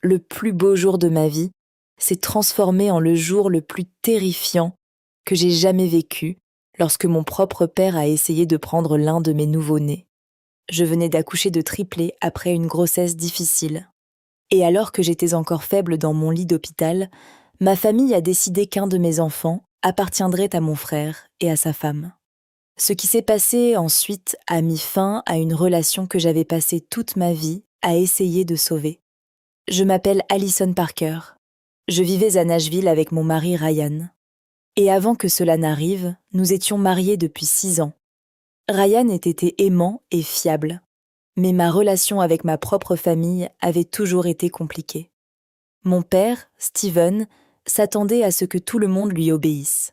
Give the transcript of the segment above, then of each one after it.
Le plus beau jour de ma vie s'est transformé en le jour le plus terrifiant que j'ai jamais vécu lorsque mon propre père a essayé de prendre l'un de mes nouveau-nés. Je venais d'accoucher de triplés après une grossesse difficile. Et alors que j'étais encore faible dans mon lit d'hôpital, ma famille a décidé qu'un de mes enfants appartiendrait à mon frère et à sa femme. Ce qui s'est passé ensuite a mis fin à une relation que j'avais passée toute ma vie à essayer de sauver. Je m'appelle Allison Parker. Je vivais à Nashville avec mon mari Ryan. Et avant que cela n'arrive, nous étions mariés depuis 6 ans. Ryan était aimant et fiable, mais ma relation avec ma propre famille avait toujours été compliquée. Mon père, Steven, s'attendait à ce que tout le monde lui obéisse.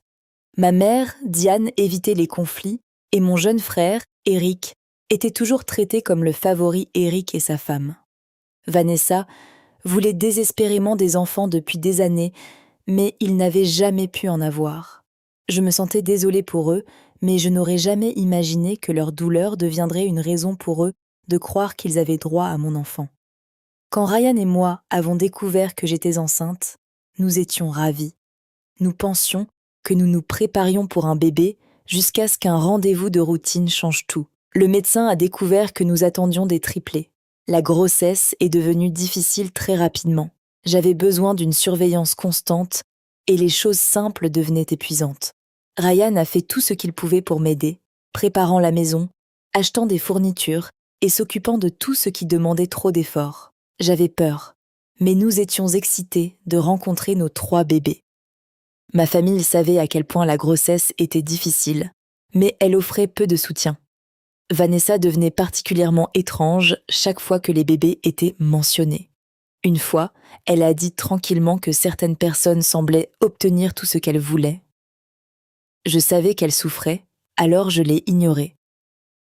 Ma mère, Diane, évitait les conflits, et mon jeune frère, Eric, était toujours traité comme le favori Eric et sa femme. Vanessa voulait désespérément des enfants depuis des années, mais ils n'avaient jamais pu en avoir. Je me sentais désolée pour eux, mais je n'aurais jamais imaginé que leur douleur deviendrait une raison pour eux de croire qu'ils avaient droit à mon enfant. Quand Ryan et moi avons découvert que j'étais enceinte, nous étions ravis. Nous pensions que nous nous préparions pour un bébé jusqu'à ce qu'un rendez-vous de routine change tout. Le médecin a découvert que nous attendions des triplés. La grossesse est devenue difficile très rapidement. J'avais besoin d'une surveillance constante et les choses simples devenaient épuisantes. Ryan a fait tout ce qu'il pouvait pour m'aider, préparant la maison, achetant des fournitures et s'occupant de tout ce qui demandait trop d'efforts. J'avais peur, mais nous étions excités de rencontrer nos 3 bébés. Ma famille savait à quel point la grossesse était difficile, mais elle offrait peu de soutien. Vanessa devenait particulièrement étrange chaque fois que les bébés étaient mentionnés. Une fois, elle a dit tranquillement que certaines personnes semblaient obtenir tout ce qu'elles voulaient. Je savais qu'elle souffrait, alors je l'ai ignorée.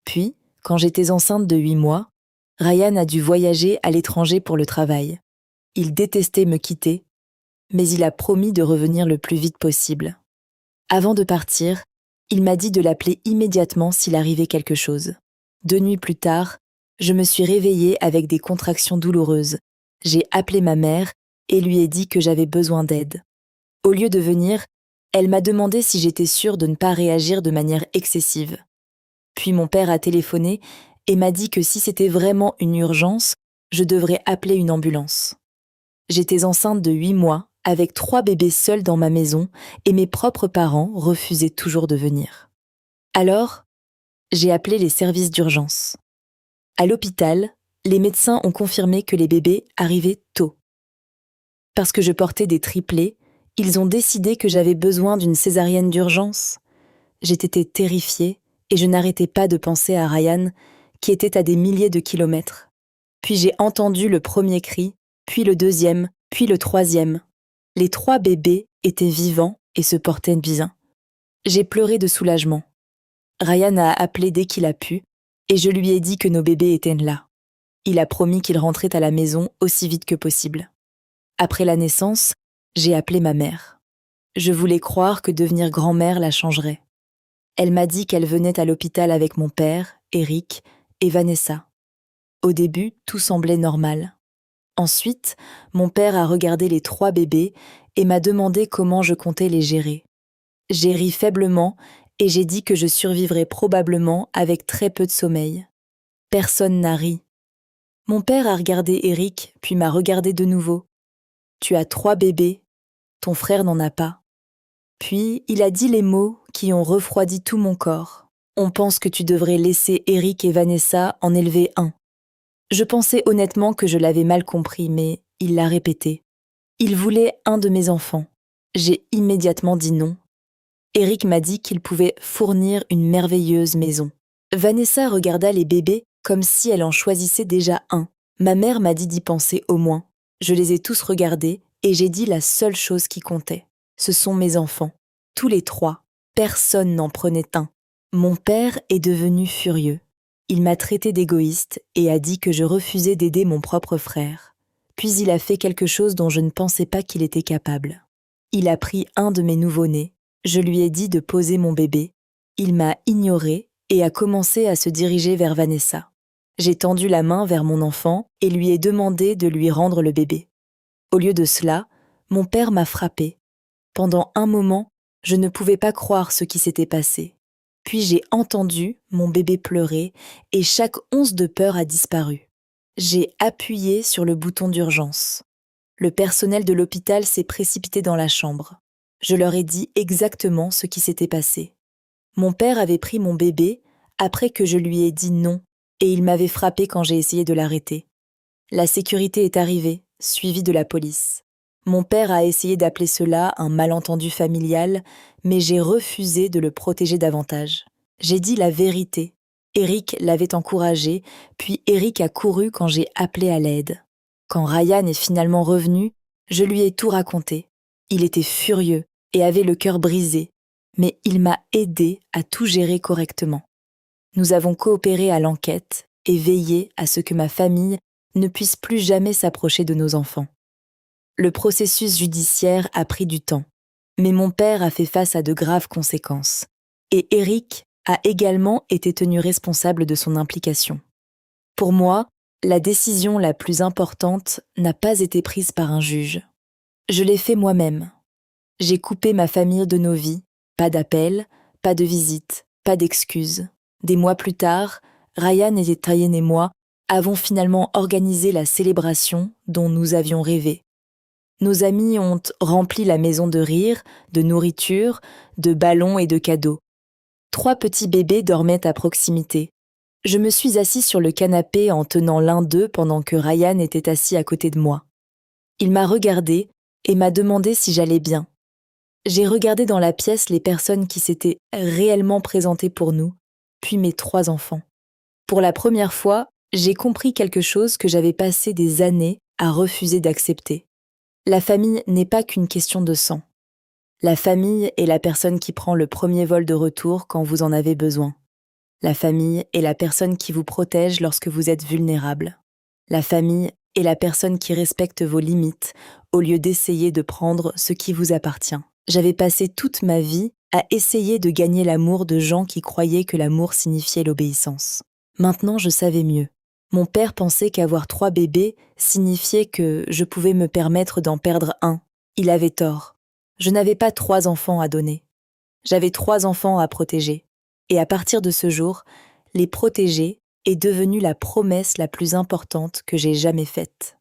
Puis, quand j'étais enceinte de 8 mois, Ryan a dû voyager à l'étranger pour le travail. Il détestait me quitter, mais il a promis de revenir le plus vite possible. Avant de partir, il m'a dit de l'appeler immédiatement s'il arrivait quelque chose. 2 nuits plus tard, je me suis réveillée avec des contractions douloureuses. J'ai appelé ma mère et lui ai dit que j'avais besoin d'aide. Au lieu de venir, elle m'a demandé si j'étais sûre de ne pas réagir de manière excessive. Puis mon père a téléphoné et m'a dit que si c'était vraiment une urgence, je devrais appeler une ambulance. J'étais enceinte de 8 mois, avec 3 bébés seuls dans ma maison, et mes propres parents refusaient toujours de venir. Alors, j'ai appelé les services d'urgence. À l'hôpital, les médecins ont confirmé que les bébés arrivaient tôt. Parce que je portais des triplés, ils ont décidé que j'avais besoin d'une césarienne d'urgence. J'étais terrifiée et je n'arrêtais pas de penser à Ryan, qui était à des milliers de kilomètres. Puis j'ai entendu le premier cri, puis le deuxième, puis le troisième. Les 3 bébés étaient vivants et se portaient bien. J'ai pleuré de soulagement. Ryan a appelé dès qu'il a pu, et je lui ai dit que nos bébés étaient là. Il a promis qu'il rentrait à la maison aussi vite que possible. Après la naissance, j'ai appelé ma mère. Je voulais croire que devenir grand-mère la changerait. Elle m'a dit qu'elle venait à l'hôpital avec mon père, Eric, et Vanessa. Au début, tout semblait normal. Ensuite, mon père a regardé les 3 bébés et m'a demandé comment je comptais les gérer. J'ai ri faiblement et j'ai dit que je survivrais probablement avec très peu de sommeil. Personne n'a ri. Mon père a regardé Eric, puis m'a regardé de nouveau. « Tu as 3 bébés, ton frère n'en a pas. » Puis il a dit les mots qui ont refroidi tout mon corps. « On pense que tu devrais laisser Eric et Vanessa en élever un. » Je pensais honnêtement que je l'avais mal compris, mais il l'a répété. Il voulait un de mes enfants. J'ai immédiatement dit non. Eric m'a dit qu'il pouvait fournir une merveilleuse maison. Vanessa regarda les bébés comme si elle en choisissait déjà un. Ma mère m'a dit d'y penser au moins. Je les ai tous regardés et j'ai dit la seule chose qui comptait. Ce sont mes enfants. Tous les 3. Personne n'en prenait un. Mon père est devenu furieux. Il m'a traité d'égoïste et a dit que je refusais d'aider mon propre frère. Puis il a fait quelque chose dont je ne pensais pas qu'il était capable. Il a pris un de mes nouveau-nés. Je lui ai dit de poser mon bébé. Il m'a ignorée et a commencé à se diriger vers Vanessa. J'ai tendu la main vers mon enfant et lui ai demandé de lui rendre le bébé. Au lieu de cela, mon père m'a frappée. Pendant un moment, je ne pouvais pas croire ce qui s'était passé. Puis j'ai entendu mon bébé pleurer et chaque once de peur a disparu. J'ai appuyé sur le bouton d'urgence. Le personnel de l'hôpital s'est précipité dans la chambre. Je leur ai dit exactement ce qui s'était passé. Mon père avait pris mon bébé après que je lui ai dit non et il m'avait frappé quand j'ai essayé de l'arrêter. La sécurité est arrivée, suivie de la police. Mon père a essayé d'appeler cela un malentendu familial, mais j'ai refusé de le protéger davantage. J'ai dit la vérité. Eric l'avait encouragé, puis Eric a couru quand j'ai appelé à l'aide. Quand Ryan est finalement revenu, je lui ai tout raconté. Il était furieux et avait le cœur brisé, mais il m'a aidé à tout gérer correctement. Nous avons coopéré à l'enquête et veillé à ce que ma famille ne puisse plus jamais s'approcher de nos enfants. Le processus judiciaire a pris du temps, mais mon père a fait face à de graves conséquences. Et Eric a également été tenu responsable de son implication. Pour moi, la décision la plus importante n'a pas été prise par un juge. Je l'ai fait moi-même. J'ai coupé ma famille de nos vies, pas d'appel, pas de visite, pas d'excuses. Des mois plus tard, Ryan et Tayen et moi avons finalement organisé la célébration dont nous avions rêvé. Nos amis ont rempli la maison de rire, de nourriture, de ballons et de cadeaux. 3 petits bébés dormaient à proximité. Je me suis assis sur le canapé en tenant l'un d'eux pendant que Ryan était assis à côté de moi. Il m'a regardé et m'a demandé si j'allais bien. J'ai regardé dans la pièce les personnes qui s'étaient réellement présentées pour nous, puis mes 3 enfants. Pour la première fois, j'ai compris quelque chose que j'avais passé des années à refuser d'accepter. La famille n'est pas qu'une question de sang. La famille est la personne qui prend le premier vol de retour quand vous en avez besoin. La famille est la personne qui vous protège lorsque vous êtes vulnérable. La famille est la personne qui respecte vos limites au lieu d'essayer de prendre ce qui vous appartient. J'avais passé toute ma vie à essayer de gagner l'amour de gens qui croyaient que l'amour signifiait l'obéissance. Maintenant, je savais mieux. Mon père pensait qu'avoir 3 bébés signifiait que je pouvais me permettre d'en perdre un. Il avait tort. Je n'avais pas 3 enfants à donner. J'avais 3 enfants à protéger. Et à partir de ce jour, les protéger est devenu la promesse la plus importante que j'ai jamais faite.